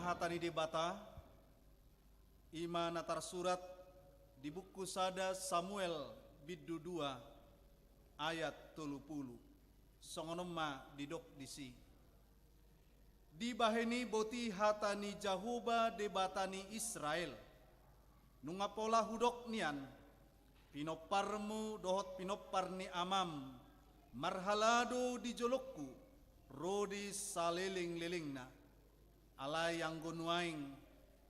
Hatani debata ima natar surat di buku sada Samuel biddu 2 ayat 30 songonoma didok disi di baheni boti hatani Jahuba debatani Israel nungapola hudok nian pinoparmu dohot pinoparni amam marhalado di jolokku rodi saliling-lilingna alai yang gonuaing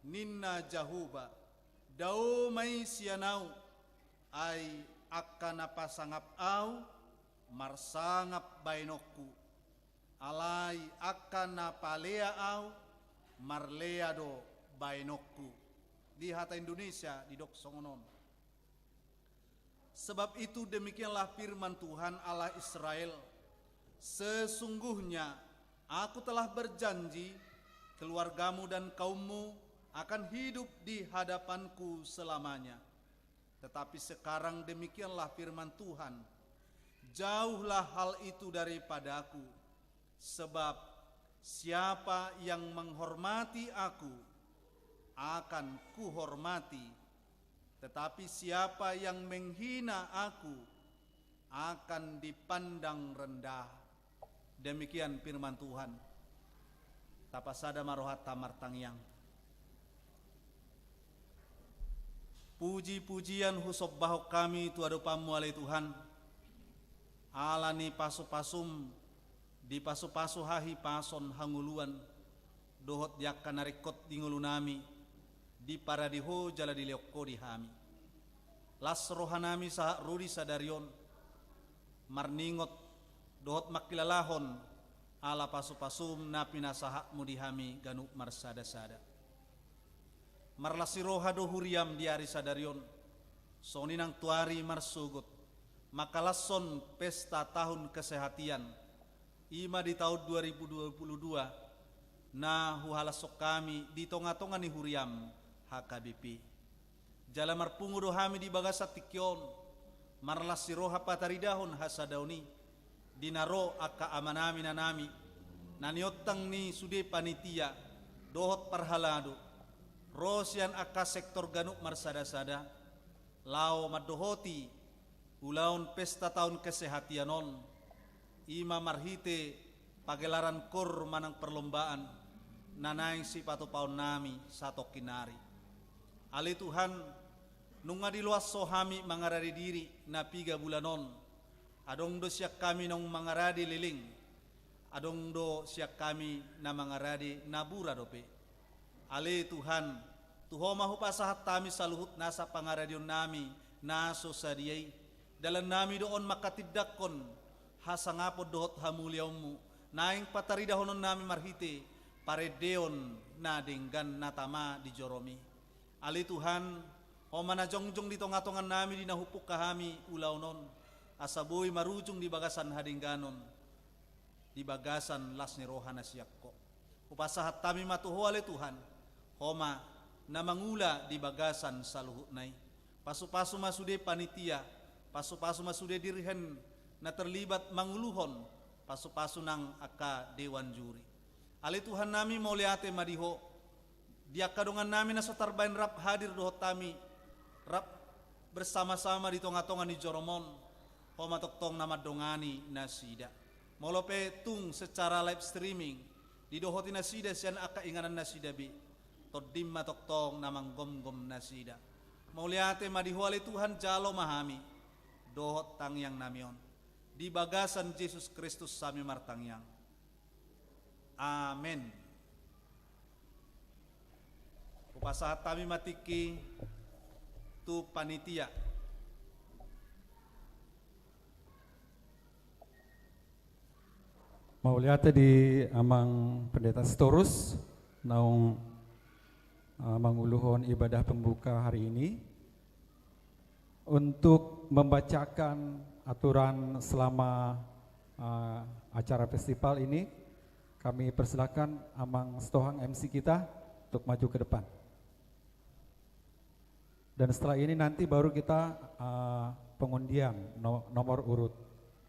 ninna Jahuba dau mai sianau ai akan apa sangap au marsangap bainokku alai akan apa lea au marlea do bainokku di hata Indonesia di dok songonon. Sebab itu demikianlah firman Tuhan Allah Israel, sesungguhnya aku telah berjanji keluargamu dan kaummu akan hidup di hadapanku selamanya. Tetapi sekarang demikianlah firman Tuhan, jauhlah hal itu daripadaku, sebab siapa yang menghormati aku akan kuhormati, tetapi siapa yang menghina aku akan dipandang rendah. Demikian firman Tuhan. Tapasada marohat tamar tangyang. Puji-pujian husop bahok kami tuadu pamualai Tuhan. Alani pasu-pasum di pasu-pasu hahi pason hanguluan dohot yakkan narikot di ngulunami di paradiho jala di leokko di hami. Las rohanami sahak rudi sadarion marningot dohot makilalahon ala pasu-pasum napi nasahak mudihami ganuk marsada-sada. Marlasiroha dohuriam di hari sadarion soninang tuari marsugut makalasson pesta tahun kesehatian ima di tahun 2022 na huhalasok kami di tonga-tonga ni huriam HKBP jala marpungu dohami di bagasat tikyon marlasiroha pataridahon hasadauni dinaro aka amanami nanami naniotang ni sude panitia dohot parhalado rosian aka sektor ganuk marsada-sada lao madohoti ulaun pesta tahun kesehatianon ima marhite pagelaran kor manang perlombaan nanaing si pato paun nami sato kinari ali Tuhan nunga di luas sohami mangarari diri na 3 bulanon adong do siyak kami nong mangaradi liling, adong do siyak kami na mangaradi nabura dope. Ale Tuhan, tuho mahu pasahat tami saluhut nasa pangaradion nami naso sadiyay, dalan nami doon makatiddakon hasangapod dohot hamuliamu, naing pataridahonon nami marhite, paredeon na denggan natama di joromi. Ale Tuhan, o manajongjong di tonga-tongan nami dinahupuk kahami ulaunon, asaboy marujung di bagasan hadingganon di bagasan las ni rohana siyakko upasahat tami matuho ale Tuhan homa na mangula di bagasan saluhut nai pasu-pasu masude panitia pasu-pasu masude dirhen na terlibat manguluhon pasu-pasu nang aka dewan juri ale Tuhan nami mauliate madiho dia kadongan nami na sotarbain rap hadir dohot tami rap bersama-sama di tonga-tonga di Joromon Homa toktong nama dongani nasida. Molope tung secara live streaming di dohoti nasida sian aka inganan nasida bi. Toddim toktong namang gom-gom nasida. Mauliate madihuali Tuhan jalo mahami. Dohot tangyang namion. Di bagasan Yesus Kristus sami martangyang. Amin. Upasahat kami matiki tu panitia. Mauliate di amang pendeta Storus naung menguluhon ibadah pembuka hari ini untuk membacakan aturan selama acara festival ini. Kami persilakan amang Stohang MC kita untuk maju ke depan. Dan setelah ini nanti baru kita pengundian nomor urut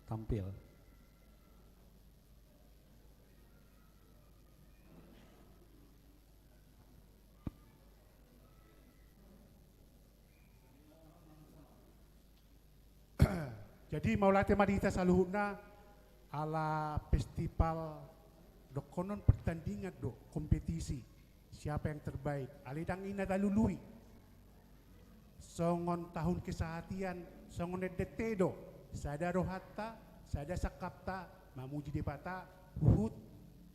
tampil. Jadi maulate madita saluhuna ala festival dokonon pertandingan kompetisi siapa yang terbaik alidang ina dalului songon tahun kesehatian songon detedo sada rohatta sada sakapta mamuji depata huhut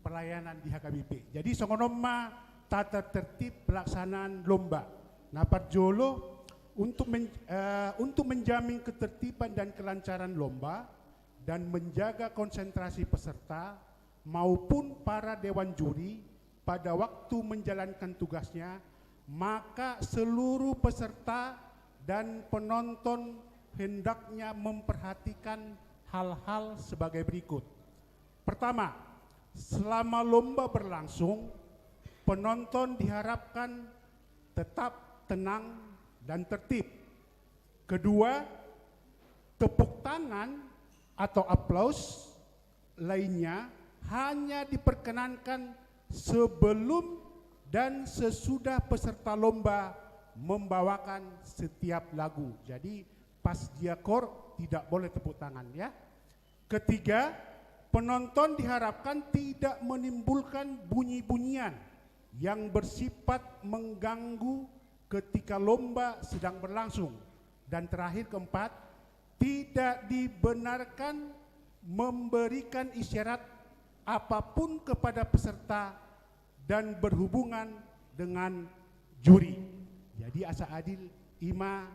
pelayanan di HKBP. Jadi songonomma tata tertib pelaksanaan lomba napat jolo untuk menjamin ketertiban dan kelancaran lomba dan menjaga konsentrasi peserta maupun para dewan juri pada waktu menjalankan tugasnya, maka seluruh peserta dan penonton hendaknya memperhatikan hal-hal sebagai berikut. Pertama, selama lomba berlangsung, penonton diharapkan tetap tenang dan tertib. Kedua, tepuk tangan atau aplaus lainnya hanya diperkenankan sebelum dan sesudah peserta lomba membawakan setiap lagu. Jadi pas dia kor tidak boleh tepuk tangan ya. Ketiga, penonton diharapkan tidak menimbulkan bunyi-bunyian yang bersifat mengganggu ketika lomba sedang berlangsung. Dan terakhir keempat, tidak dibenarkan memberikan isyarat apapun kepada peserta dan berhubungan dengan juri. Jadi asa adil ima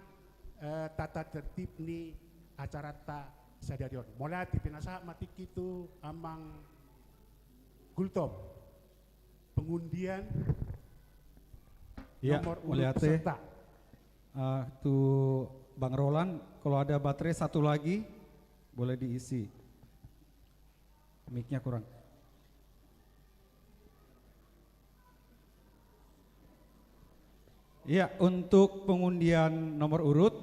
tata tertib ni acara ta sadarion. Mulai tipinasa matik itu amang gultom pengundian Ya, nomor urut melihat peserta. Tuh Bang Roland, kalau ada baterai satu lagi boleh diisi. Mic-nya kurang. Ya, untuk pengundian nomor urut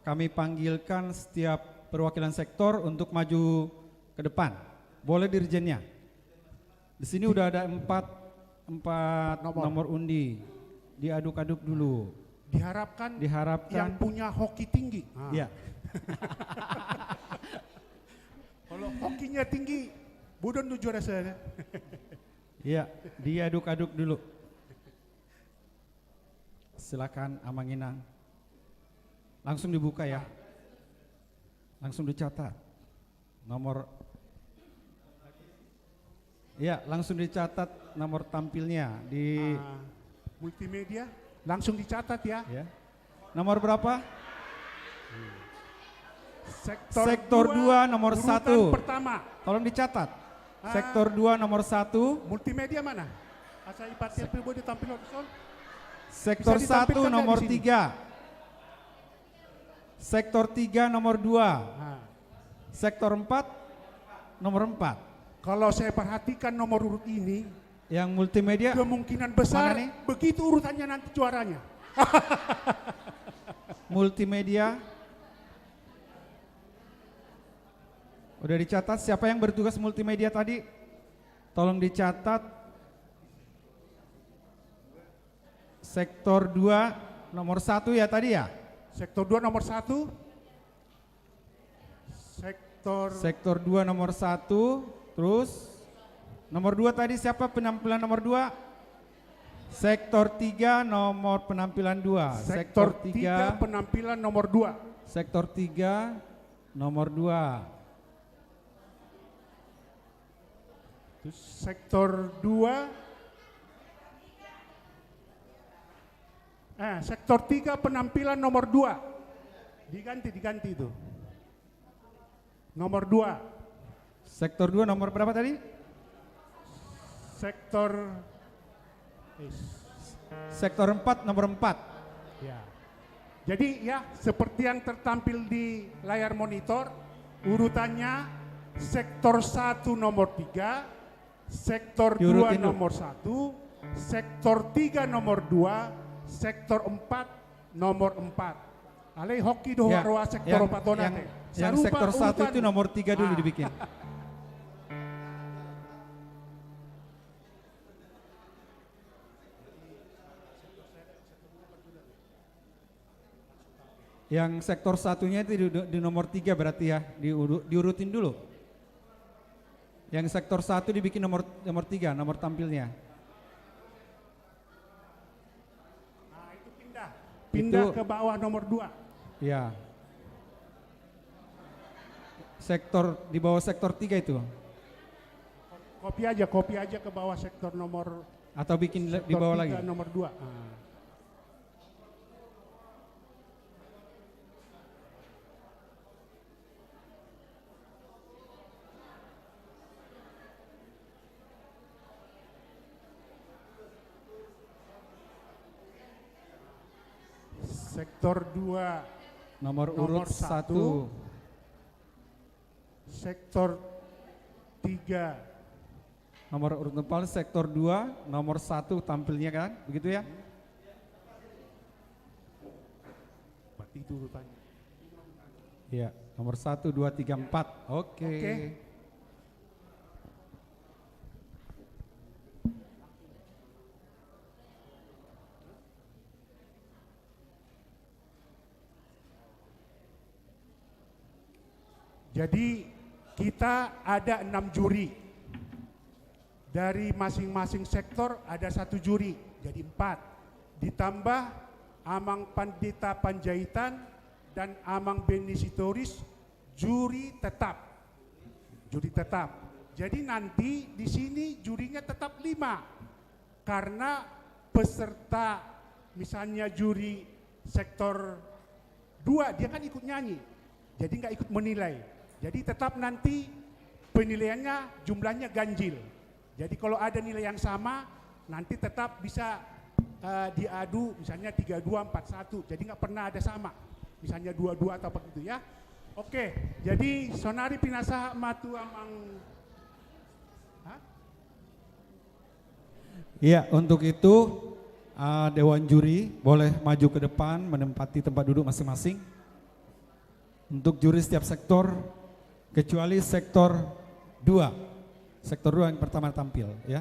kami panggilkan setiap perwakilan sektor untuk maju ke depan. Boleh dirjennya. Di sini udah ada empat nomor undi. Diaduk-aduk dulu. Diharapkan yang punya hoki tinggi. Iya. Kalau hokinya tinggi, budon tuh juara saya. Iya, diaduk-aduk dulu. Silakan Amang Inang. Langsung dibuka ya. Langsung dicatat. Nomor. Iya, langsung dicatat nomor tampilnya di multimedia. Langsung dicatat ya. Ya. Nomor berapa? Sektor 2 nomor 1. Pertama. Tolong dicatat. Sektor 2 nomor 1. Multimedia mana? Asa ipatil pribadi tampil langsung. Sektor 1 nomor 3. Sektor 3 nomor 2. Sektor 4 nomor 4. Kalau saya perhatikan nomor urut ini, yang multimedia kemungkinan besar begitu urutannya nanti juaranya. Multimedia. Udah dicatat siapa yang bertugas multimedia tadi? Tolong dicatat. Sektor 2 nomor 1 ya tadi ya? Sektor 2 nomor 1. Sektor 2 nomor 1. Terus nomor 2 tadi siapa penampilan nomor 2? Sektor 3 nomor penampilan 2. Sektor 3 penampilan nomor 2. Sektor 3 nomor 2. Terus sektor 2. Sektor 3 penampilan nomor 2. Diganti itu. Nomor 2. Sektor 2 nomor berapa tadi? Sektor 4 nomor 4. Ya. Jadi ya seperti yang tertampil di layar monitor, urutannya sektor 1 nomor 3, sektor 2 nomor 1, sektor 3 nomor 2, sektor 4 nomor 4. Alai hoki doa roa sektor 4 donate. Yang sektor 1 itu nomor 3 dulu dibikin. Yang sektor satunya itu di nomor 3 berarti ya, diurutin dulu. Yang sektor 1 dibikin nomor 3, nomor tampilnya. Nah, itu pindah ke bawah nomor 2. Ya. Sektor di bawah sektor 3 itu. Copy aja ke bawah sektor nomor, atau bikin di bawah lagi. Nomor 2. Nah. Sektor 2 nomor urut 1. Sektor 3 nomor urut 4, sektor 2 nomor 1 tampilnya kan, begitu ya? Berarti itu urutannya. Iya, nomor 1, 2, 3, 4. Oke. Jadi kita ada 6 juri. Dari masing-masing sektor ada 1 juri, jadi 4. Ditambah Amang Pandita Panjaitan dan Amang Benisitoris, juri tetap. Juri tetap. Jadi nanti di sini jurinya tetap 5. Karena peserta misalnya juri sektor 2 dia kan ikut nyanyi. Jadi nggak ikut menilai. Jadi tetap nanti penilaiannya jumlahnya ganjil. Jadi kalau ada nilai yang sama, nanti tetap bisa diadu misalnya 32, 41. Jadi nggak pernah ada sama. Misalnya 22 atau begitu ya. Oke, jadi sonari pinasa matu amang. Iya, untuk itu Dewan Juri boleh maju ke depan menempati tempat duduk masing-masing. Untuk juri setiap sektor, kecuali sektor 2. Sektor 2 yang pertama tampil ya.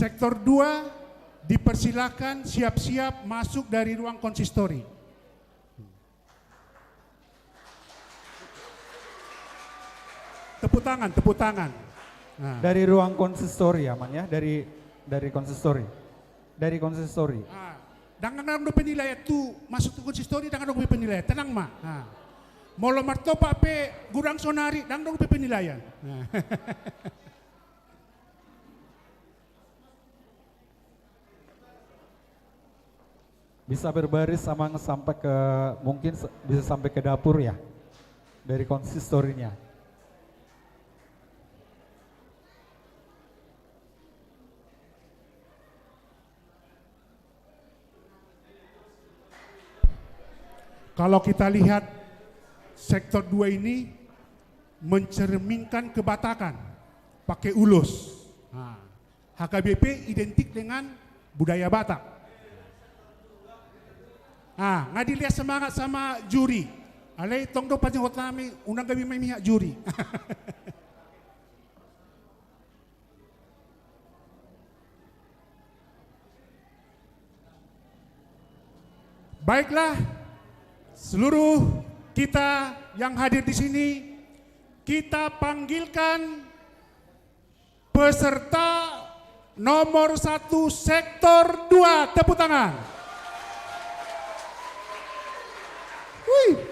Sektor 2 dipersilakan siap-siap masuk dari ruang konsistori. Tepuk tangan. Nah. Dari ruang konsistori aman ya, dari konsistori. Dari konsistori. Dangan do penilaian tu masuk ke konsistori, dangan do penilaian. Tenang mah. Mau lomar topa pe gurang sonari, dangan do penilaian. Bisa berbaris sama sampai ke, mungkin bisa sampai ke dapur ya, dari konsistorinya. Kalau kita lihat sektor 2 ini mencerminkan kebatakan, pakai ulus. HKBP identik dengan budaya Batak. Ngadi lihat semangat sama juri. Alai tong do panjang otami unang kami may mihak juri. Baiklah, seluruh kita yang hadir di sini, kita panggilkan peserta nomor 1 sektor 2. Tepuk tangan. Wih.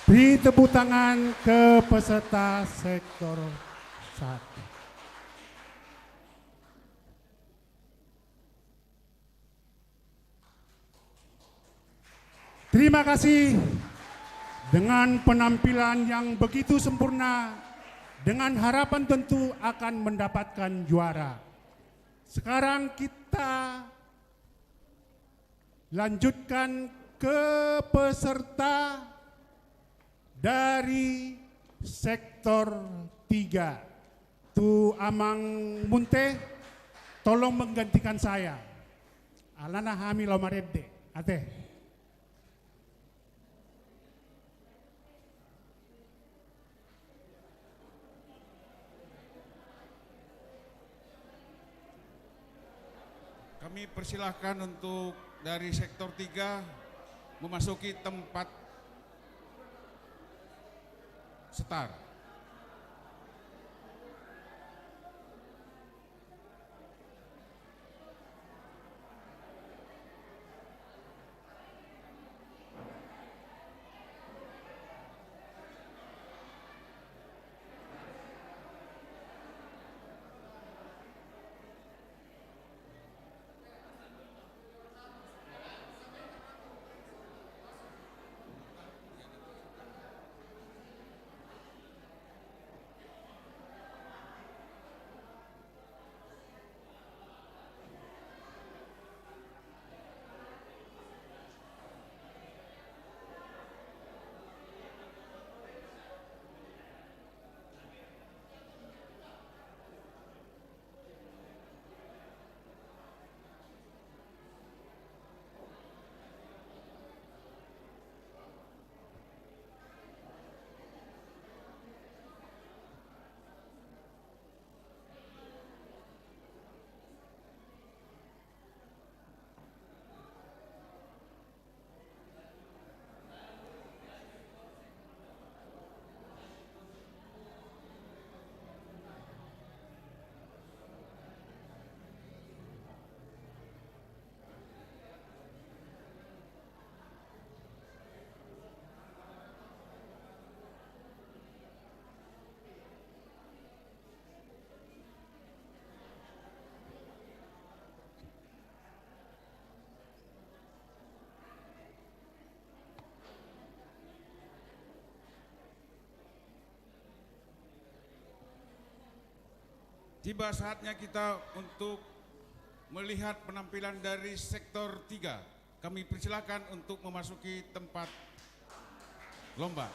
Beri tepuk tangan ke peserta sektor 1. Terima kasih dengan penampilan yang begitu sempurna, dengan harapan tentu akan mendapatkan juara. Sekarang kita lanjutkan ke peserta dari sektor 3. Tu Amang Munte, tolong menggantikan saya. Alana Hamil Omaredde, ate. Kami persilahkan untuk dari sektor 3 memasuki tempat start. Tiba saatnya kita untuk melihat penampilan dari sektor 3. Kami persilakan untuk memasuki tempat lomba.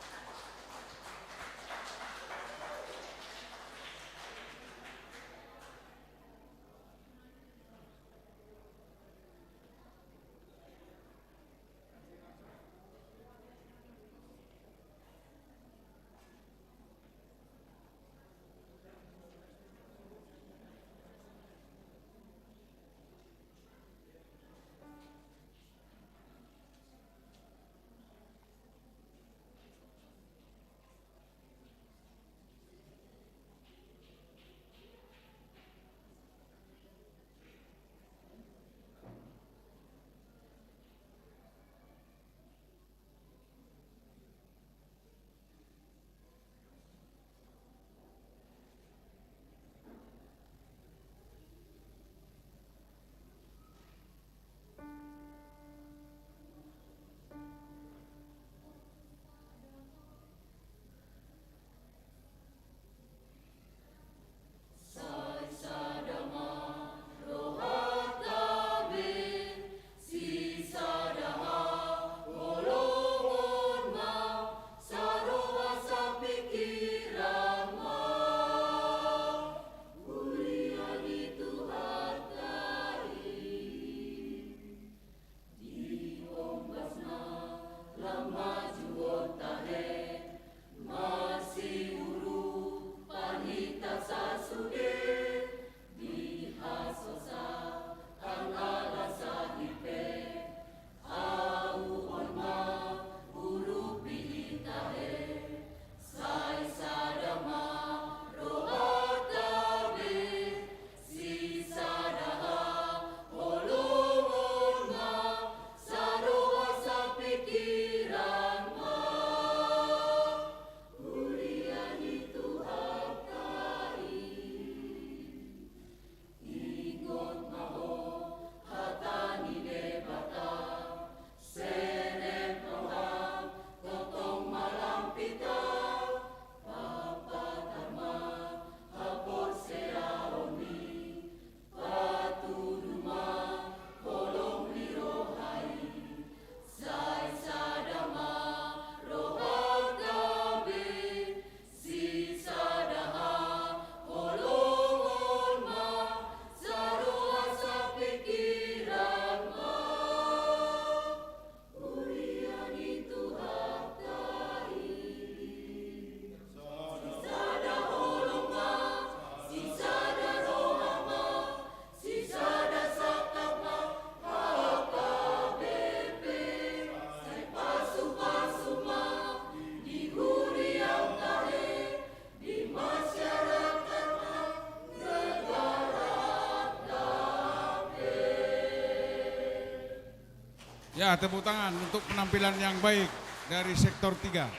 Ya, tepuk tangan untuk penampilan yang baik dari sektor 3.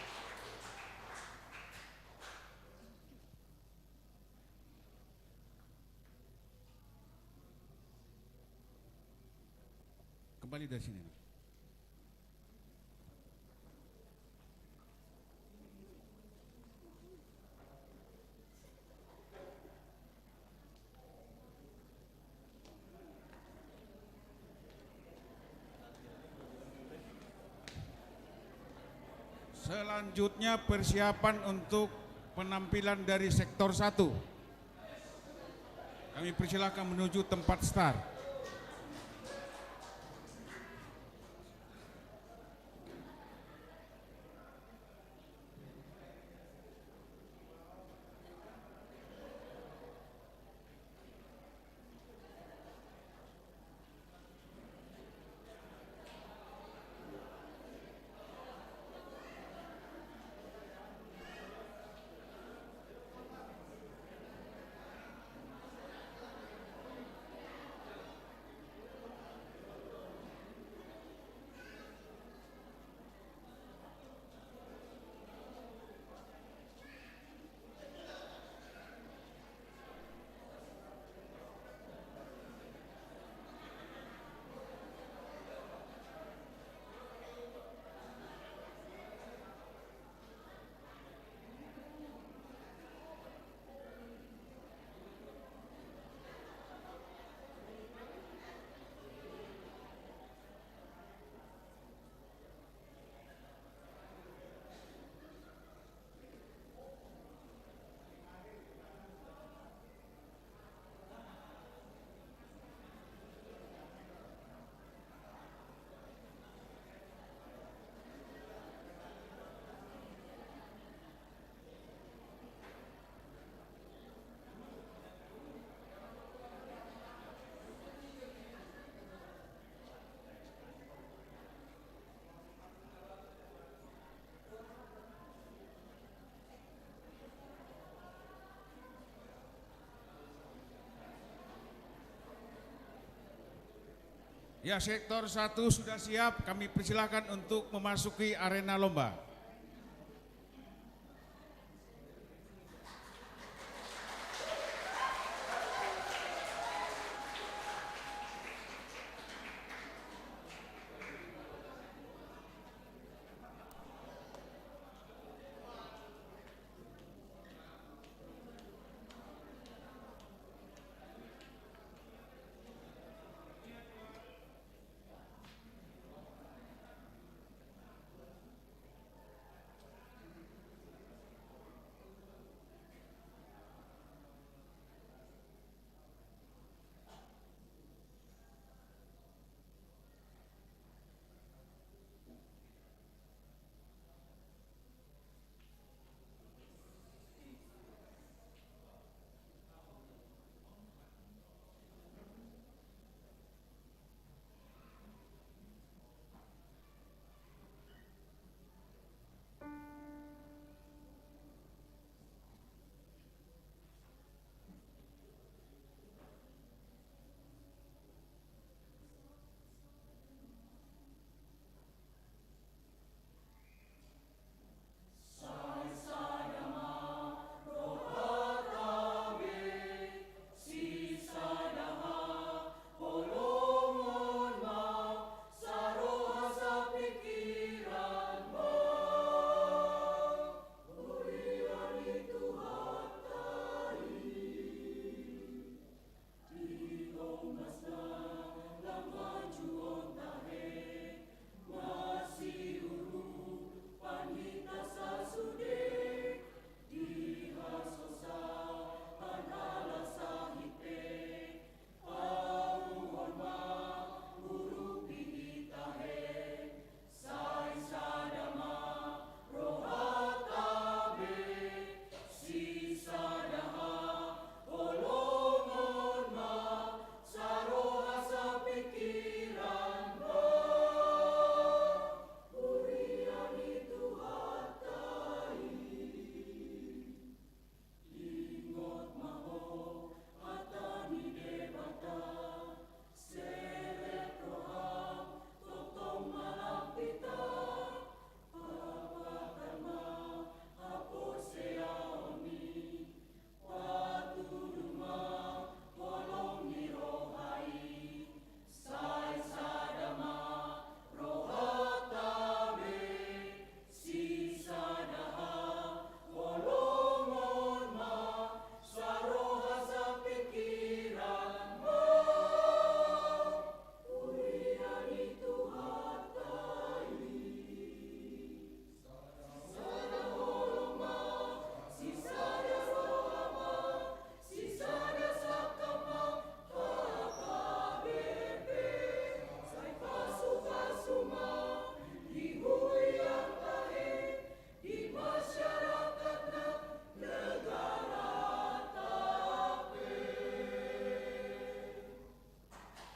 Kembali dari sini. Selanjutnya persiapan untuk penampilan dari sektor 1. Kami persilakan menuju tempat start. Ya, sektor 1 sudah siap, kami persilakan untuk memasuki arena lomba.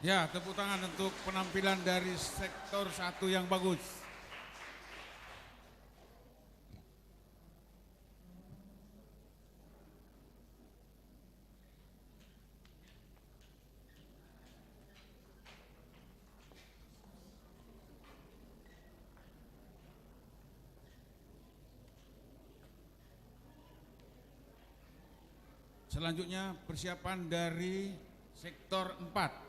Ya, tepuk tangan untuk penampilan dari sektor 1 yang bagus. Selanjutnya persiapan dari sektor 4.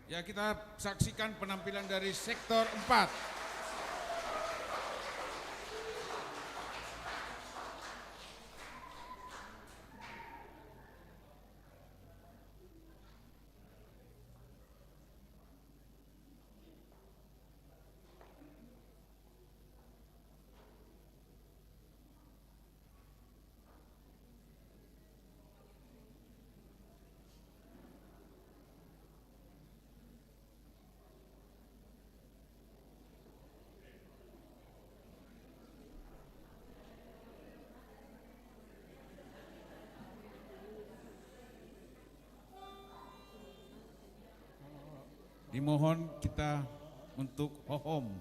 Ya, kita saksikan penampilan dari sektor 4. Dimohon kita untuk hohom.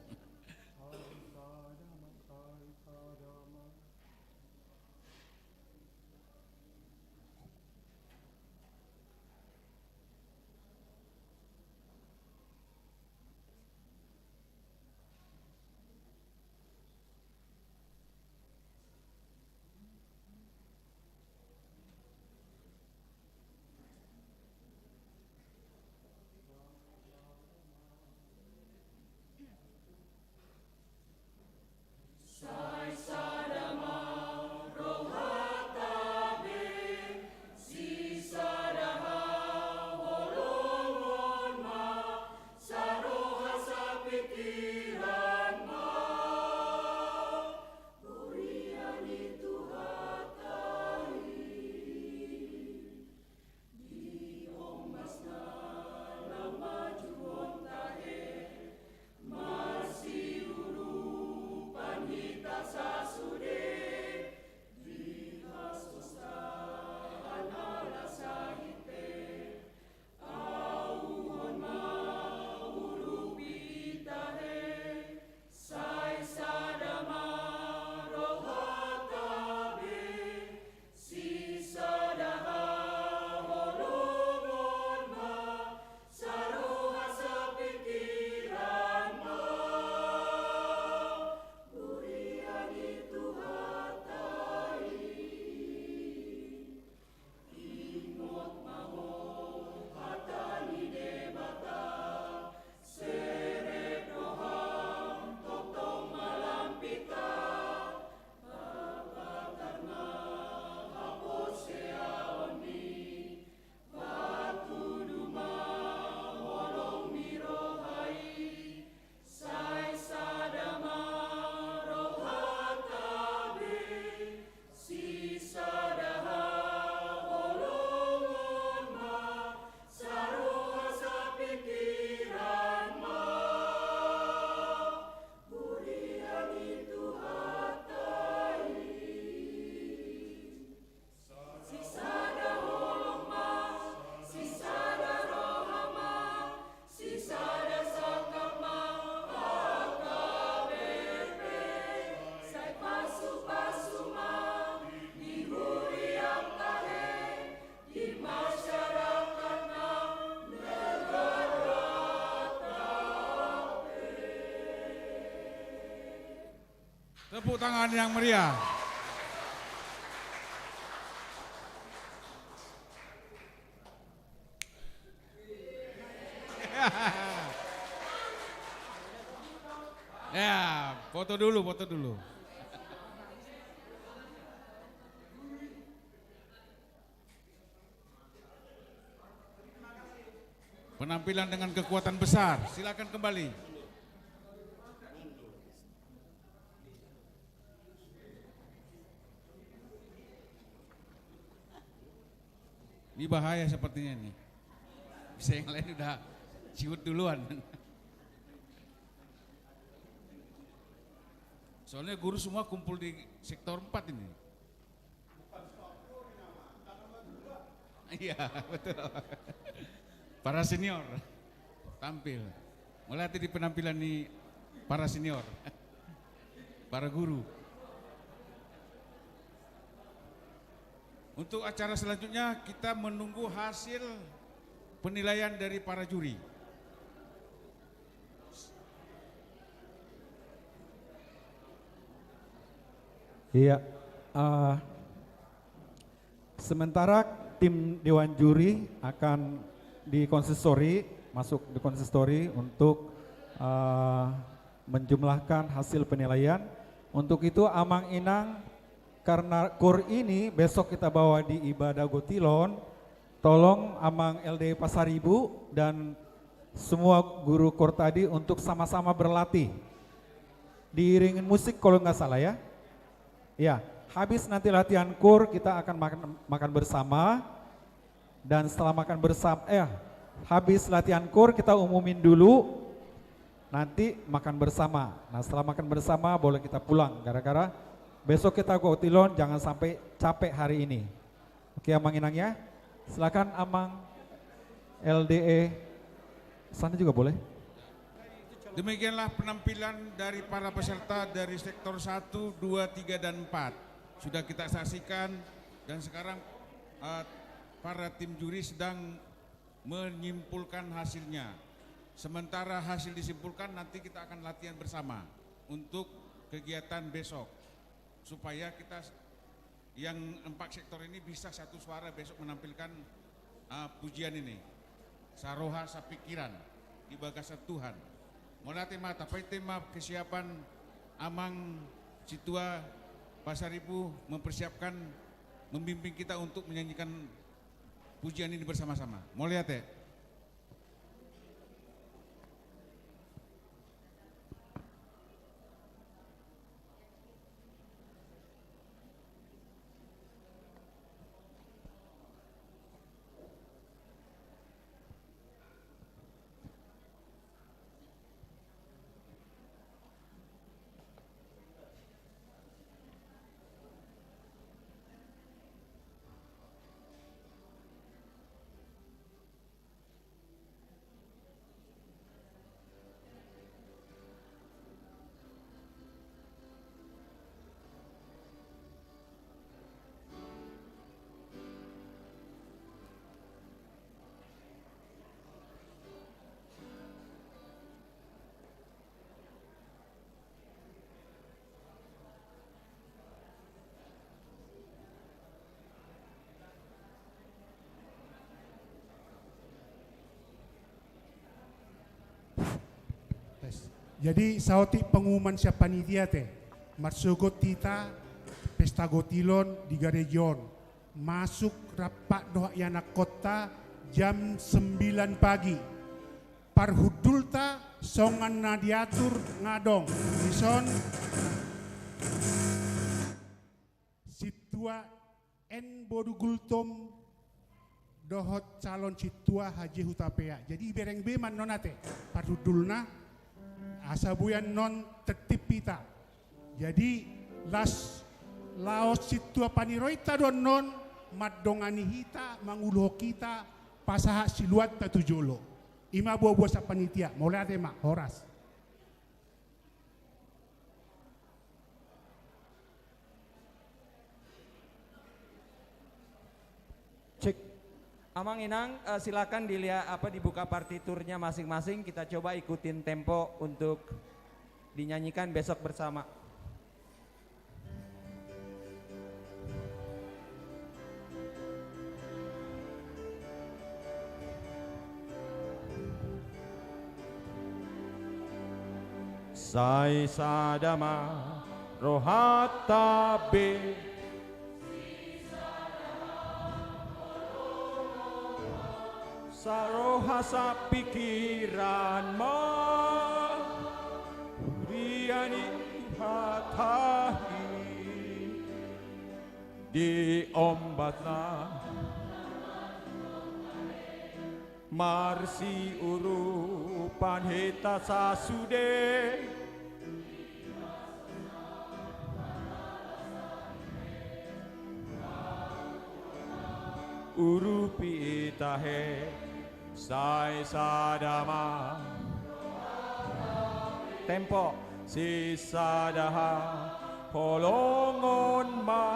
Tepuk tangan yang meriah. Ya, foto dulu, foto dulu. Penampilan dengan kekuatan besar, silakan kembali. Ini bahaya sepertinya nih. Bisa yang lain udah ciut duluan. Soalnya guru semua kumpul di sektor 4 ini. Iya, betul. Para senior tampil. Mulai di penampilan nih para senior. Para guru. Untuk acara selanjutnya kita menunggu hasil penilaian dari para juri. Iya. Sementara tim Dewan Juri akan masuk di konsistori untuk menjumlahkan hasil penilaian. Untuk itu Amang Inang, karena KUR ini besok kita bawa di ibadah Gotilon, tolong Amang LD Pasaribu dan semua guru KUR tadi untuk sama-sama berlatih. Diiringin musik kalau nggak salah ya. Ya, habis nanti latihan KUR kita akan makan bersama. Dan setelah makan bersama, habis latihan KUR kita umumin dulu, nanti makan bersama. Nah setelah makan bersama boleh kita pulang, gara-gara besok kita Gotilon jangan sampai capek hari ini. Oke Amang Inang ya, silakan Amang LDE, sana juga boleh. Demikianlah penampilan dari para peserta dari sektor 1, 2, 3, dan 4. Sudah kita saksikan dan sekarang para tim juri sedang menyimpulkan hasilnya. Sementara hasil disimpulkan nanti kita akan latihan bersama untuk kegiatan besok. Supaya kita yang 4 sektor ini bisa satu suara besok menampilkan pujian ini. Saroha sapikiran di bagasan Tuhan. Mulai tema tapai tema kesiapan Amang Citua Pasaribu mempersiapkan membimbing kita untuk menyanyikan pujian ini bersama-sama. Mau lihat ya? Jadi sauti pengumuman siapa panitia teh. Marsugot tita pesta Gotilon di region. Masuk rapat doa yana kota jam 9 pagi. Parhudulta songan nadiatur ngadong. Dison situa en bodugultom dohot calon situa Haji Hutapea. Jadi bereng beman nonate parhudulna asabuyan non tertib pita. Jadi laos situa paniroita don non madongani hita manguluh kita pasaha siluat tatujolo. Ima buah-buah sa panitia. Mulai ate mak horas. Cek. Amang Inang, silakan dilihat dibuka partiturnya masing-masing. Kita coba ikutin tempo untuk dinyanyikan besok bersama. Sai sadama rohatabe saroha sa pikiran mo riani hatahi di ombat na marsi urupan hita sa sude urupi itahe sai sadama tempo si sadaha holongon ma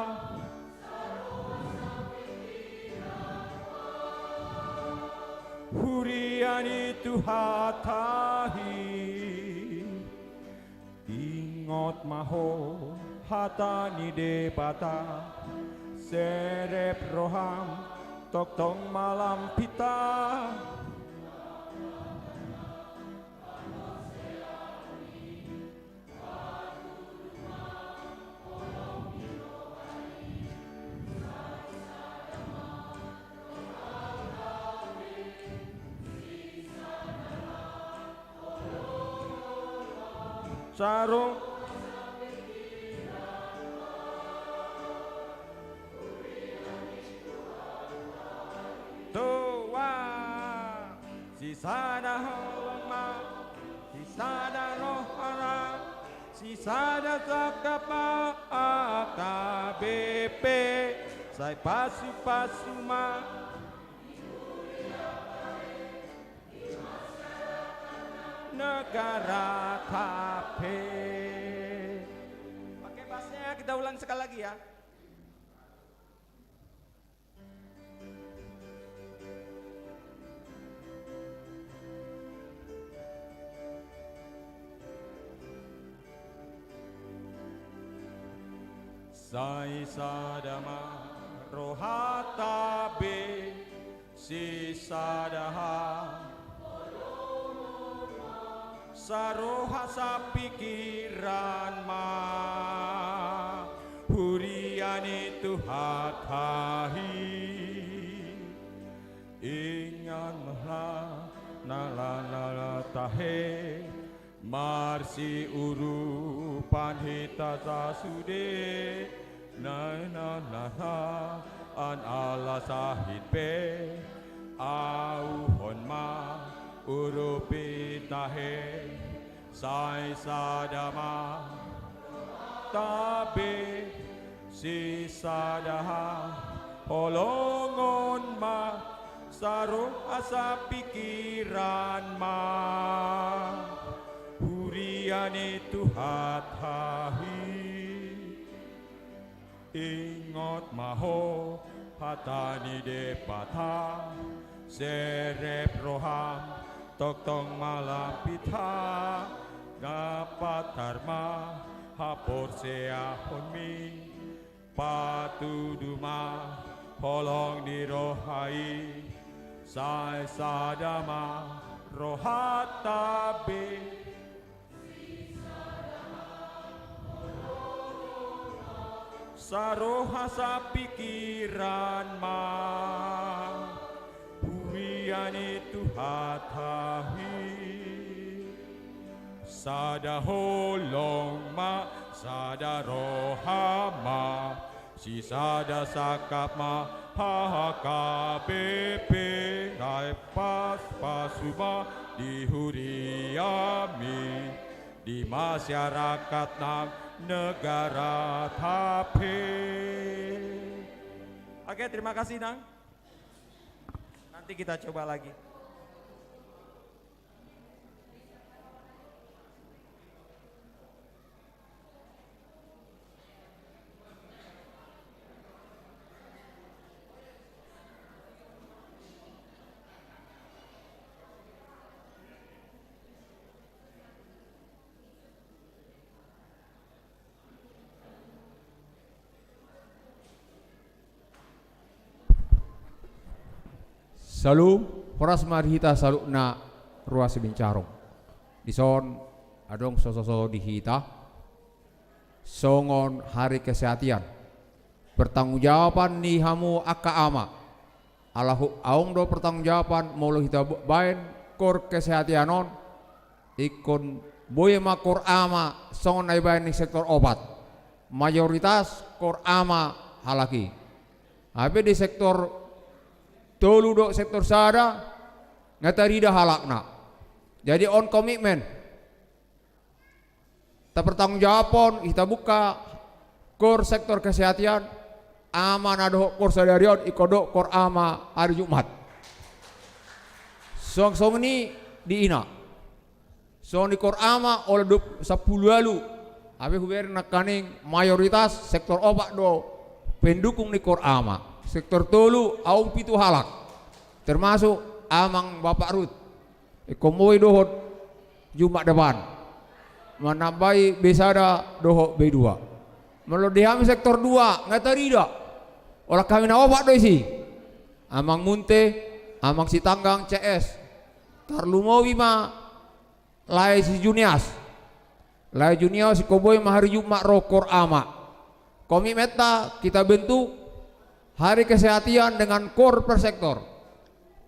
huriani tuhatahi ingot maho hatani debata serep roham tok tong malam pita sarung tua sisada holma sisada rohara sisada sakapa AKBP sai pasu pasuma negara tape. Pakai bassnya kita ulang sekali lagi ya. Sai sadama rohatabe si sadaha saroha sa pikiran ma huriani tuhatahi inganlah nala tahe marsi urupan hita sasude na an ala sahid pe auhon ma urupi tahe sai sadama tabe si sadaha holongon ma saruh asa pikiran ma huriani tuhatahi ingot maho hatani depata serep roham tok tong malam pita dapat dharma hapur sea honmi patu duma holong dirohai sai sadama rohatabe saroha sa pikiran ma huriani tuhatahi sada holong ma sada rohama si sada sakap ma HKBP rai pas pasuma di huriami di masyarakat nang negara tape. Oke, terima kasih Nang. Nanti kita coba lagi. Salu horas marhita salu na ruas bincarong. Dison adong sososo di hita songon hari kesehatan pertanggungjawaban ni hamu akka ama alahu aung do pertanggungjawaban molo hita bain kor kesehatanon ikon boye ma kor ama songon ay bain ni sektor obat mayoritas kor ama halaki tapi di sektor tolu do sektor sada ngatarida halakna jadi on komitmen tak bertanggung jawabon kita buka kor sektor kesehatan ama nado kor sadarion ikodo kor ama hari Jumat song ini di ina song di kor ama oleh 10 lalu tapi huber nakaning mayoritas sektor obat do pendukung di kor ama sektor tolu aung pitu halak termasuk amang Bapak Rut ikomoy dohot Jumat depan menambahi besada dohot B2 melodihami sektor 2 ngatarida olah kami na obat do isi amang munte amang si tanggang CS tarlumowi ma lai si junias si koboy ma hari Jumat rokor ama komi meta kita bentuk hari kesehatan dengan kor per sektor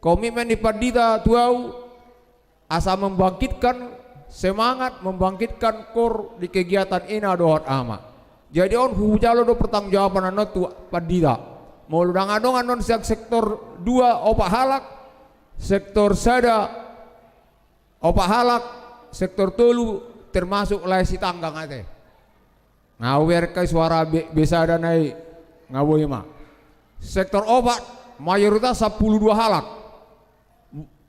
komitmen di Padita tuau asa membangkitkan semangat membangkitkan kor di kegiatan ina dohot ama jadi on hujalo do pertanggungjawaban anon tu Padita mau ludang adong anon sektor 2 opak halak sektor sada opak halak sektor tolu termasuk lai si tanggang ate ngawer kai suara besada naik ngaboy ma sektor obat mayoritas 12 halak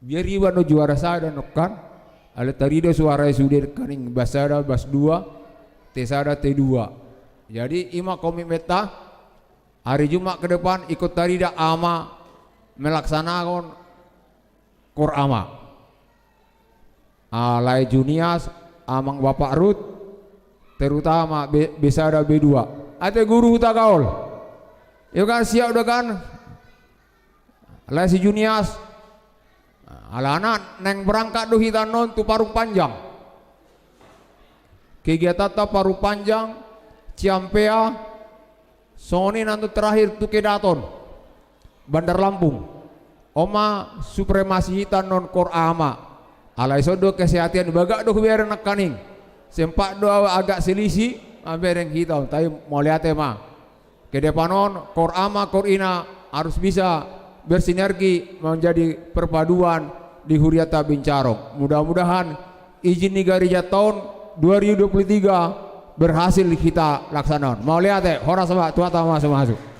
biar iwan no juara sada nokan ale tarido suara sudir kaning basada bas 2 tesada T2 jadi ima komitmeta hari Jumat ke depan ikut tarida ama melaksanakan kor ama alai junias amang Bapak Rut terutama besada B2 ate guru utagaol yo kan siap udah kan alai si junias alana neng berangkat do hita non tu parung panjang kegiatan ta parung panjang Ciampea soni nanti terakhir tu Kedaton Bandar Lampung oma supremasi hita non kor ama alai sodo kesehatan bagak do biar nakaning sempak do agak selisih bereng hita tapi mau lihat ma ke depanon kor ama kor ina harus bisa bersinergi menjadi perpaduan di Huriata Bincarong. Mudah-mudahan izin Nigarija tahun 2023 berhasil kita laksanakan. Mau lihat hora sama tuata masuk.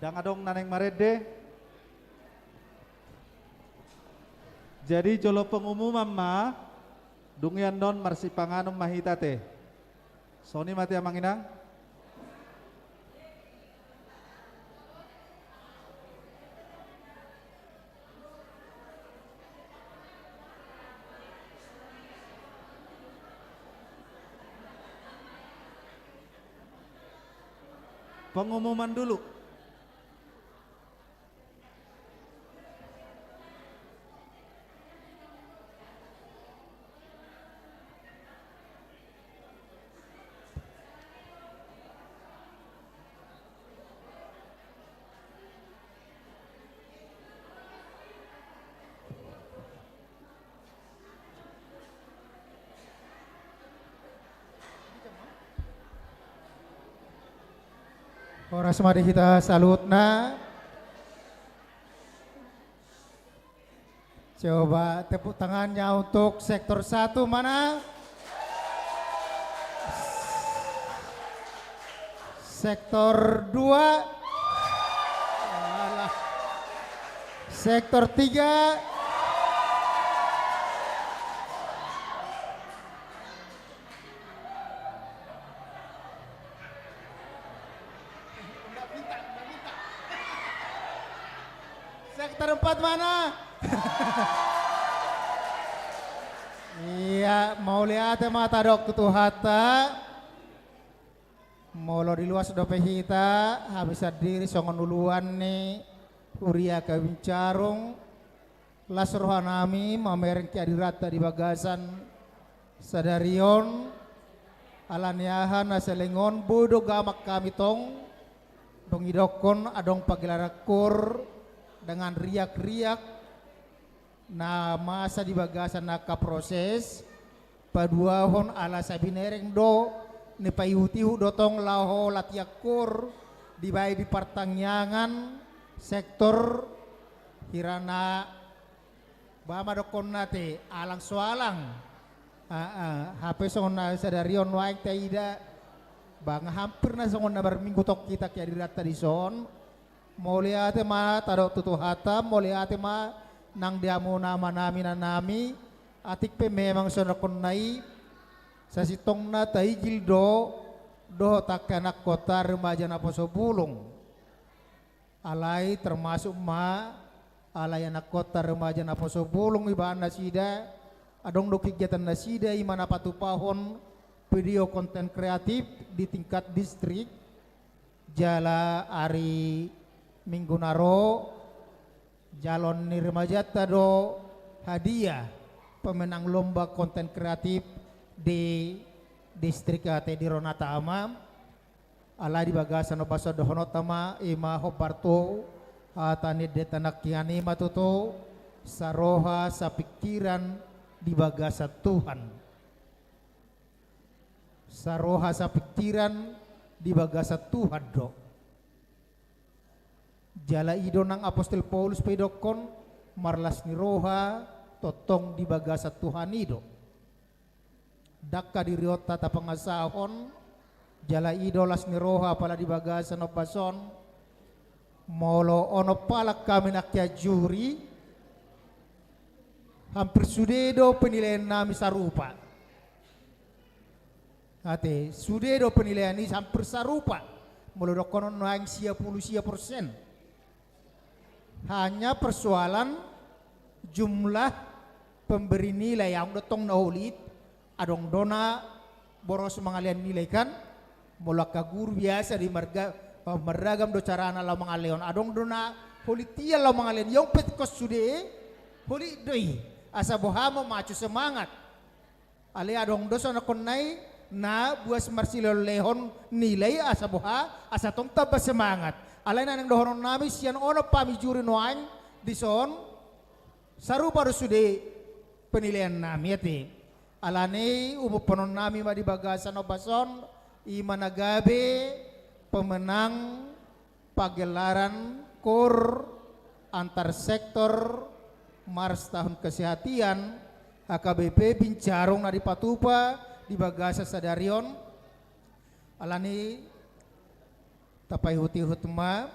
Dang adong naneng marede. Jadi jolo pengumuman ma dungian non marsipanganom mahita teh. Soni mati amang inang. Pengumuman dulu. Horas mari kita salutna. Coba tepuk tangannya untuk sektor 1 mana? Sektor 2. Sektor 3. Sektor 4 mana? Iya, mau lihat mata dok tutuhata. Molo di luas dope hita, habis diri songon duluan nih. Uria kawincarung. Lasrohanami mamereng kiadirata di bagasan sadarion. Alaniahan naselengon bodo gamak kami tong. Dongidokon adong pagilarakur dengan riak-riak na masa di bagasan naka proses paduahon ala sabinereng do ni payutihu dotong laho latiakur di bayi di partangyangan sektor hirana bama dokon nate alang soalang HP songon na sadarion waik taida bang hampir na songon na berminggu tok kita kia dirata di son moliate ma tado tutuhata moliate ma nang diamu nama nami na nami atik pe memang sonakon nai sa sitong na taigil do takanak kota remaja na poso bulong alay termasuk ma alay anak kota remaja na poso bulong ibaan na sida adong do kegiatan na sida imana patupahon video konten kreatif di tingkat distrik jala ari minggu naro jalon nirmajata do hadiah pemenang lomba konten kreatif di distrik ate di Ronata Ama ala di bagasan obaso dohono tama ima hobarto hatani detanak kiani matuto saroha sapikiran di bagasa Tuhan saroha sapikiran di bagasa Tuhan do jala ido nang apostol Paulus pedokon marlas ni roha totong di bagasa Tuhan ido dakka diriota tapangasahon jala ido las ni roha pala di bagasa no bason molo ono palak kami nakya juri hampir sudedo penilaian nami sarupa ate sudedo penilaian ini hampir sarupa molo dokonon noang sia %. Hanya persoalan jumlah pemberi nilai yang datang naulit adong dona boros mengalian nilai kan molaka guru biasa di meragam do carana la mengalian adong dona politia la mengalian yang petkos sude holi doi asa bohamo macu semangat ale adong dosa na konai na buas marsilo lehon nilai asa boha asa tong tabas semangat alay na nang dohonon nami siyan ono pamijuri noan di son sarupa sude penilaian nami ati alane umuponon nami ma di bagasan o bason imanagabe pemenang pagelaran kor antar sektor Mars tahun kesehatian HKBP bincarong na di Patupa di bagasa sadarion alani tapai huti hutma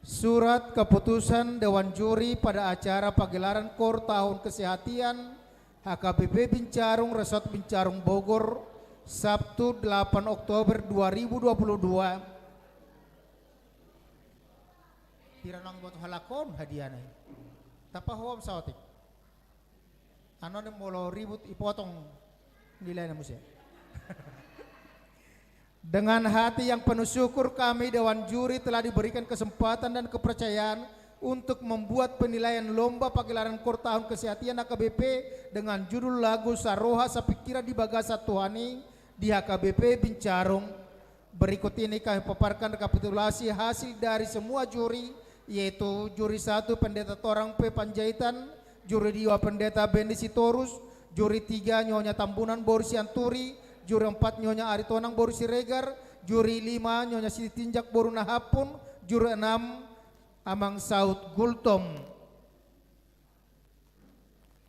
Surat keputusan Dewan Juri pada acara pagelaran KOR Tahun Kesehatian HKBP Bincarung Resort Bincarung Bogor Sabtu 8 Oktober 2022. Tiranang buat halakon hadiahnya. Tapa huam sawatik. Ano ni molo ribut ipotong nilai na musya. Dengan hati yang penuh syukur kami Dewan Juri telah diberikan kesempatan dan kepercayaan untuk membuat penilaian lomba pagelaran KOR Tahun Kesehatian HKBP dengan judul lagu Saroha Sapikira di Bagasa Tuhani di HKBP Bincarung. Berikut ini kami paparkan rekapitulasi hasil dari semua juri, yaitu juri 1 Pendeta Torang P. Panjaitan, juri 2 Pendeta Bendi Sitorus, juri 3 Nyonya Tambunan Boris Anturi, juri 4 Nyonya Aritonang Boris Siregar, juri 5 Nyonya Siti Tinjak Boruna Hapun, juri 6 Amang Saud Gultom.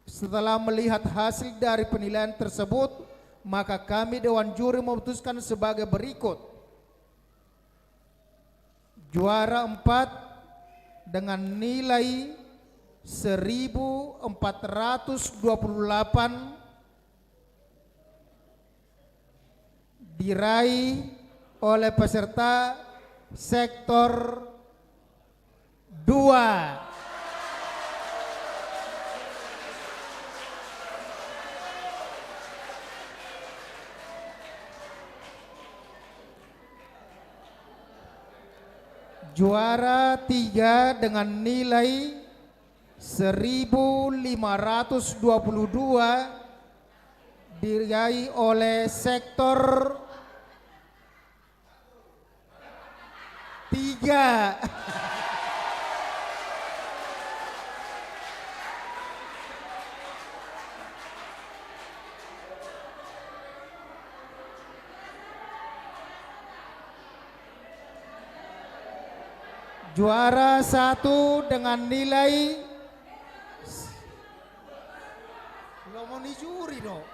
Setelah melihat hasil dari penilaian tersebut, maka kami Dewan Juri memutuskan sebagai berikut. Juara 4 dengan nilai 1428 diraih oleh peserta sektor 2. Juara 3 dengan nilai 1522 diraih oleh sektor 3. Juara 1 dengan nilai lo mau juri dong.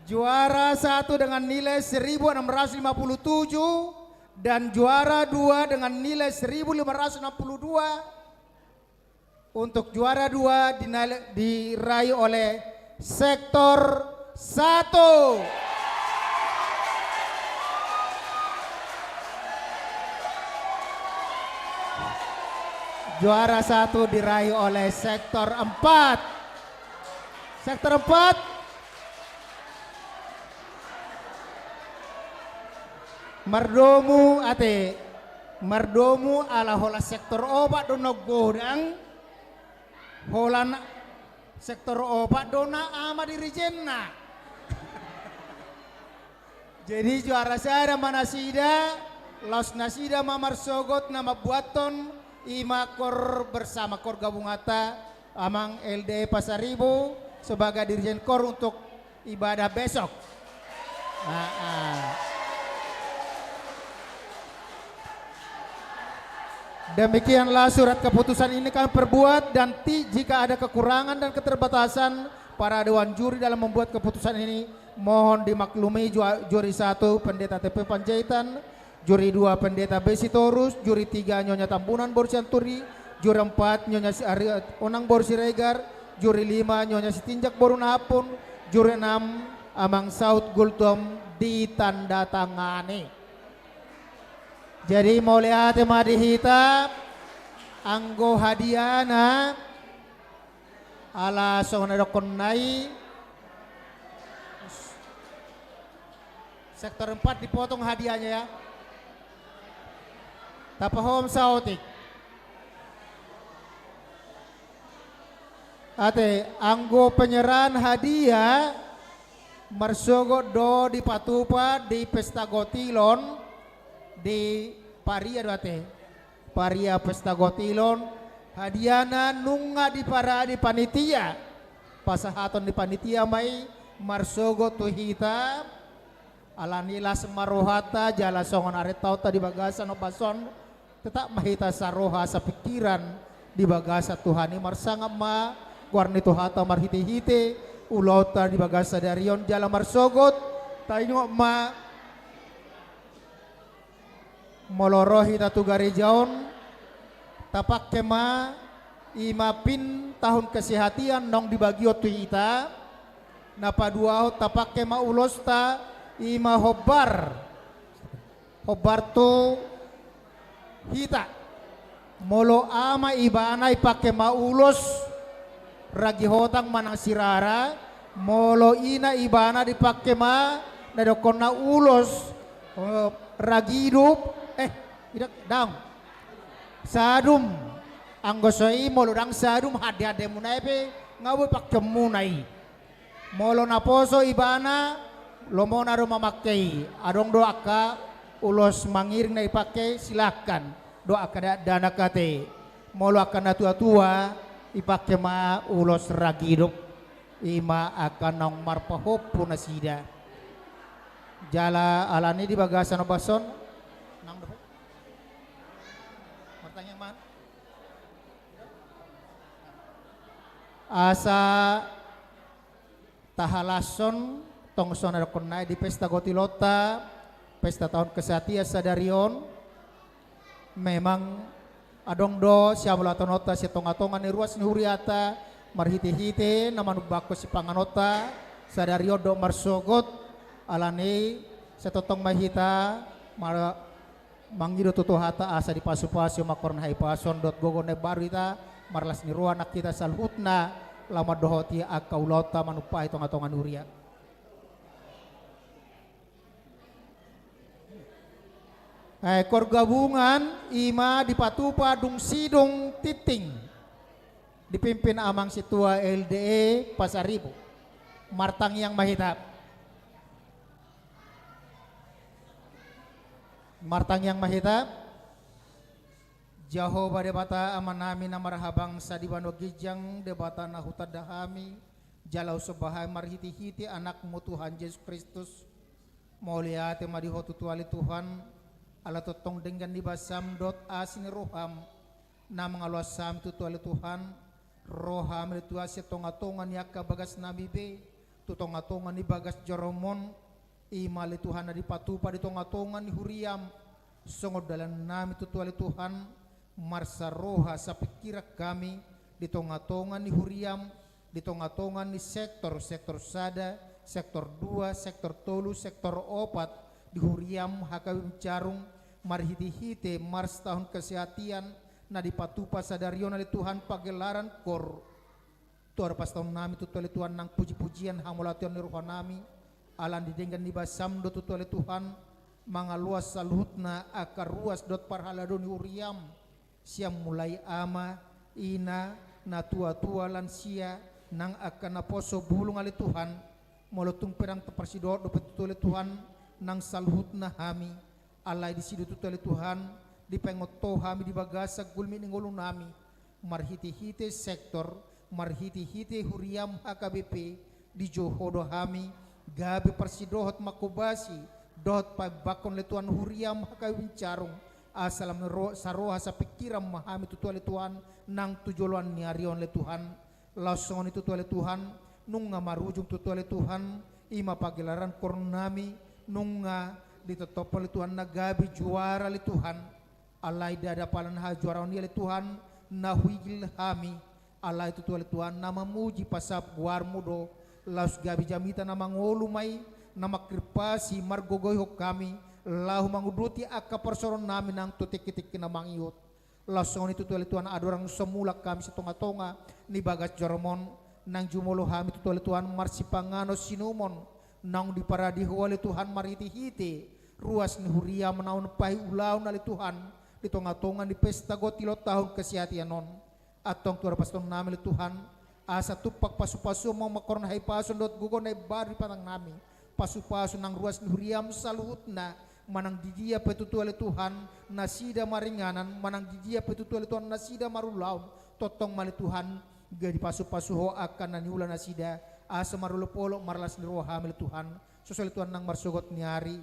Juara 1 dengan nilai 1657 dan juara 2 dengan nilai 1562. Untuk juara 2 diraih oleh sektor 1. Juara 1 diraih oleh sektor 4. Sektor 4 Mardomu ate. Mardomu ala hola sektor obat do nogodang. Hola sektor obat dona ama dirijenna. Jadi juara saya manasida, los nasida mamar sogot nama buaton Ima KOR bersama KOR Gabungata Amang LD Pasaribu sebagai Dirjen KOR untuk ibadah besok. Demikianlah surat keputusan ini kami perbuat, dan jika ada kekurangan dan keterbatasan para Dewan Juri dalam membuat keputusan ini mohon dimaklumi. Juri 1 Pendeta TP Panjaitan, juri 2 Pendeta Besi Torus, juri 3 Nyonya Tambunan Boris Anturi, juri 4 Nyonya Onang Boris Siregar, juri 5 Nyonya Sitinjak Boruna Hapun, juri 6 Amang Saud Gultom ditandatangani. Jadi mau lihat madi hitam anggo hadiana ala songadokon nai sektor 4 dipotong hadiahnya ya. Tapahom sautik. Ate anggo penyerahan hadiah marsogo do di Patupa di Pesta Gotilon di Paria doate. Paria Pesta Gotilon hadiana nunga di para di panitia. Pasahaton di panitia mai marsogo tuhita alanila semarohata jala songon aretauta di bagasan opason tetap mahita saroha sapikiran di bagasa Tuhani marsangap ma warni tuhata marhiti-hiti ulauta di bagasa darion jala marsogot tayo ma molorohi tatu garejaon tapak kema imapin tahun kesehatan nong dibagi otu ita napa dua tapak kema ulosta ima hobar tu hita molo ama ibana ipake maulos ragi hotang manang sirara molo ina ibana dipake ma nadokona ulos ragi hidup tidak dang sadum anggosoi molo dang sadum hade munai pe ngawe pakke munai molo naposo ibana lomona do mamakai adong do aka ulos mangiring na ipake silahkan doa kada dana kate molo akan tua ipake ma ulos ragidok ima akan nong marpahopu nasida jala alani di bagasan obason nang do pertanyaan man asa tahalason tong sonara konai di pesta gotilota pesta tahun kesehatan sadarion memang adong do siamulatonota si tonga-tonga ni ruas ni huriata marhiti-hiti namanu bako si panganota sadario do marsogot alani setotong mahita mangido tutuhata asa di pasu-pasu makorn hai pason dot gogone baru ita marlas ni ruana kita salhutna lama dohoti akaulota manupai tonga-tonga huria. Ekor gabungan ima di Patupa dung sidung titing dipimpin amang situa LDE Pasaribu Martang yang mahitap Jaho badebata amanami namarhabang sa dibano gijang debata nahuta dahami jalau sebahay marhiti-hiti anak mutuhan Yesus Kristus mauliate madihotu tuali Tuhan ala totong dengan dibasam dot asin roham na mga luasam tutuali Tuhan roham itu asia tonga-tonga ni akka bagas nabi be tutonga-tonga ni bagas joromon imali Tuhan na di Patupa di tonga-tonga ni huriam songod dalam nami tutuali Tuhan marsa roha sa pikira kami di tonga-tonga ni huriam di tonga-tonga ni sektor sada sektor 2 sektor 3 sektor 4 di huriam hakawim carung marhiti-hite mars tahun kesehatan na di Patupa sadarion ali Tuhan pagelaran kor tuar pas tahun nami tutuli Tuhan nang puji-pujian hamulation ni roh nami alan didenggan di basam do tutuli Tuhan mangaluas salhutna akar ruas dot parhaladon huriam siam mulai ama ina na tua-tua lansia nang akan naposo bulung ali Tuhan molotung perang tepersidot do tutuli Tuhan nang salhutna hami alai di sidu tutali Tuhan di pengoto hami di bagasa gulmi ningolong nami marhiti-hiti sektor marhiti-hiti huriam HKBP di johodo hami gabi persidohot makubasi dohot pabakon le Tuhan huriam hakawin carung asalam saroha sa pikiram mahami tutali Tuhan nang tujoluan niarion le Tuhan langsung itu tutali Tuhan nung marujung tutali Tuhan ima pagelaran kornami nunga ditetopol Tuhan nagabi juara li Tuhan alai dada palan ha juara ni li Tuhan nahuigil hami alai itu Tuhan nama muji pasap guar mudo laus gabi jamita nama ngolu mai nama kirpasi margogoy hok kami lahu manguduti akka persoron nami nang tutik-titik kinamang iut langsung itu Tuhan adorang semula kami setonga-tonga ni bagas joromon nang jumolo hami itu Tuhan marsipangano sinumon nang di paradi wali Tuhan mariti-hiti ruas ni huria menaun pahi ulau nali Tuhan di tonga-tonga di pesta gotilo tahun kesehatan non atong tuar paston nami li Tuhan asa tupak pasu-pasu mau makorn hai pasun dot gugon hai bari patang nami pasu-pasu nang ruas ni huriam salhutna manang didia petutu ali Tuhan nasida maringanan manang didia petutu ali Tuhan nasida marulau totong mali Tuhan gadi pasu-pasu ho akan naniula nasida asa marulopolo marlas ni roh hamil Tuhan sosol Tuhan nang marsugot niari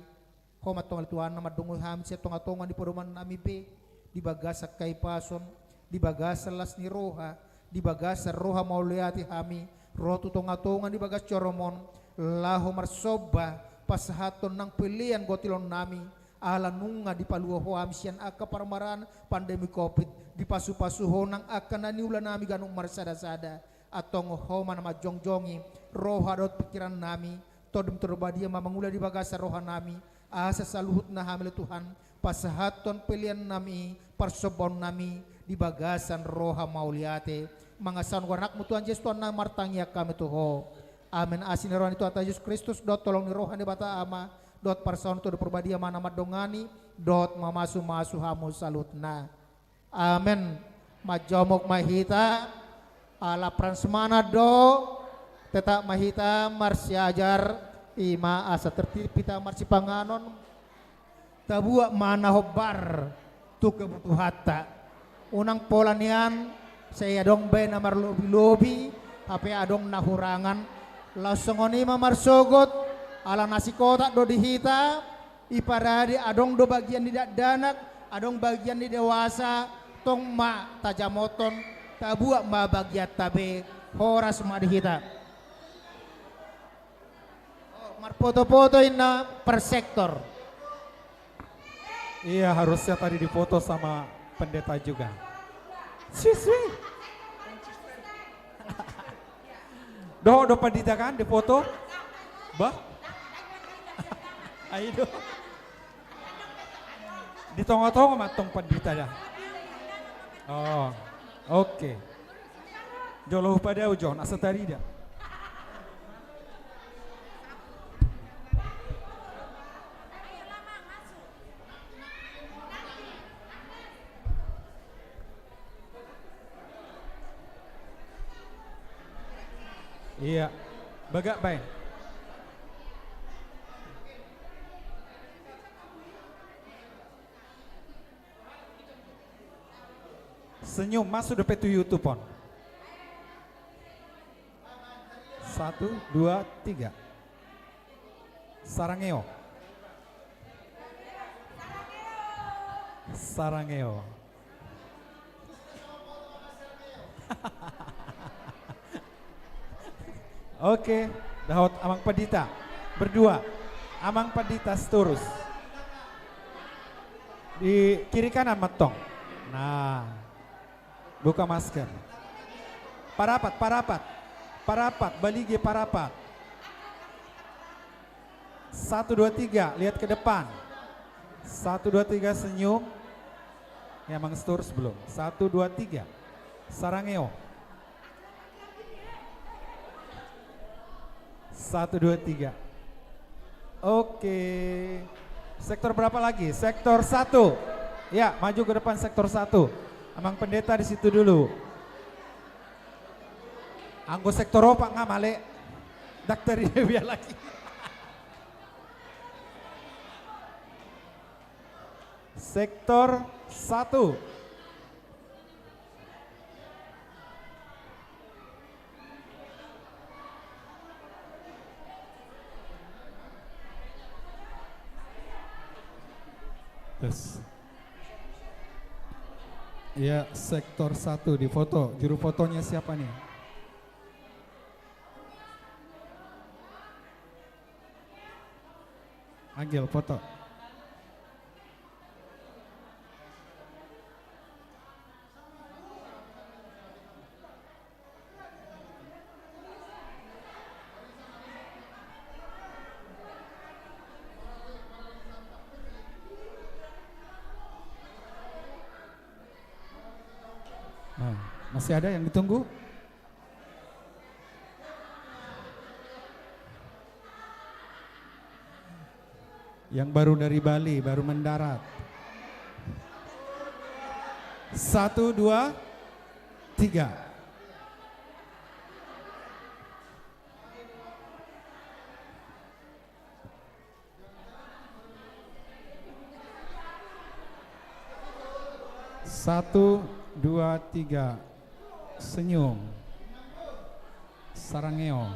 homat tong Tuhan na madungoy hamil siya tonga-tonga di podoman nami be di bagasa kay pason di bagasa las ni roha di bagasa roha mauliati hami rotu tonga-tonga di bagas coromon laho marsoba pasahaton nang pilihan gotilon nami ala nunga di palua hoamsian aka parmaran pandemi covid di pasu-pasu honang akan nani ulah nami ganung marsada-sada atau ngohoma nama jongjongi roha dot pikiran nami todem terbadia mamangula di bagasa roha nami asa saluhut na hamil Tuhan pasahaton pilihan nami persobon nami di bagasan roha mauliate mangasan warnakmu Tuhan Yesus Tuhan na martangya kami tuho amin asin rohan itu atas Yesus Kristus dot tolong ni rohan di bata ama dot person tu perbadia mana madongani dot mamasu-masu hamu salutna amin majomok mahita ala pransmana do tetap mahita marsiajar ima asa tertib pita marsi panganon tabua mana hobar tu kebutuhata unang polanian saya dong be namar lobi-lobi ape adong nahurangan langsung oni mamarsogot ala nasi kotak do dihita iparadi adong do bagian tidak danak adong bagian di dewasa tong ma tajamoton tabua ma bagian tabe horas ma dihita mar foto-foto ina per sektor. Iya, harusnya tadi difoto sama pendeta juga. Siswi. Do pendeta kan difoto? Bah? Ayo. Di tonggo-tonggo matong pendeta dah. Oh, oke. Jolo pada ujo, nak setari dah. Iya, bagak baik. Senyum masuk depan tu YouTube pon. 1, 2, 3. Sarangeo. Sarangeo. Oke, Daud Amang Pendita berdua, Amang Pendita seterus di kiri kanan metong. Nah, buka masker. Parapat, baligi parapat. 1, 2, 3, lihat ke depan. 1, 2, 3 senyum. Ya, Amang seterus belum. 1, 2, 3. Sarangeo. 1, 2, 3. Oke. Sektor berapa lagi? Sektor 1. Ya, maju ke depan sektor 1. Amang Pendeta di situ dulu. Anggo sektor opak nggak male. Daktari biar lagi. Sektor 1. Yes. Ya, sektor 1 di foto. Juru fotonya siapa nih? Agil foto. Nah, masih ada yang ditunggu? Yang baru dari Bali, baru mendarat. 1, 2, 3. Satu, 2, 3. Senyum. Sarangeo.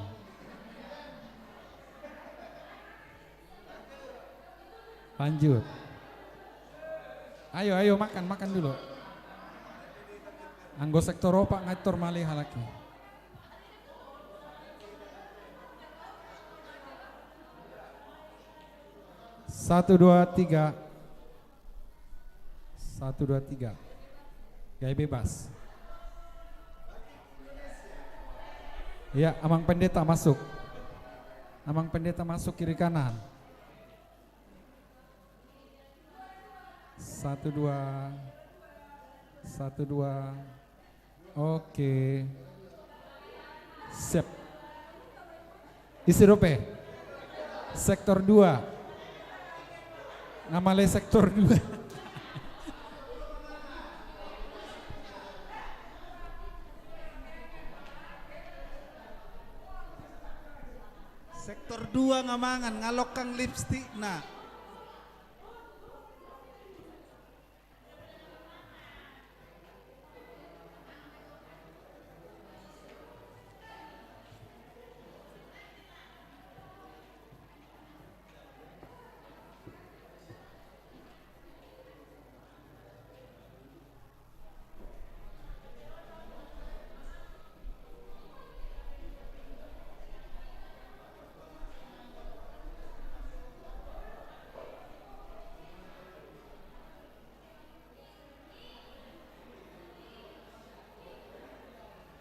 Lanjut. Ayo makan dulu. Anggo sektor opak ngatur malih halaki. Satu, 2, 3. 1, 2, 3. Gaya bebas. Ya, Amang Pendeta masuk. Amang Pendeta masuk kiri kanan. 1, 2. 1, 2. Oke. Siap. Isi rope. Sektor 2. Nama le sektor 2. Sektor 2 ngamangan ngalokang lipstick na.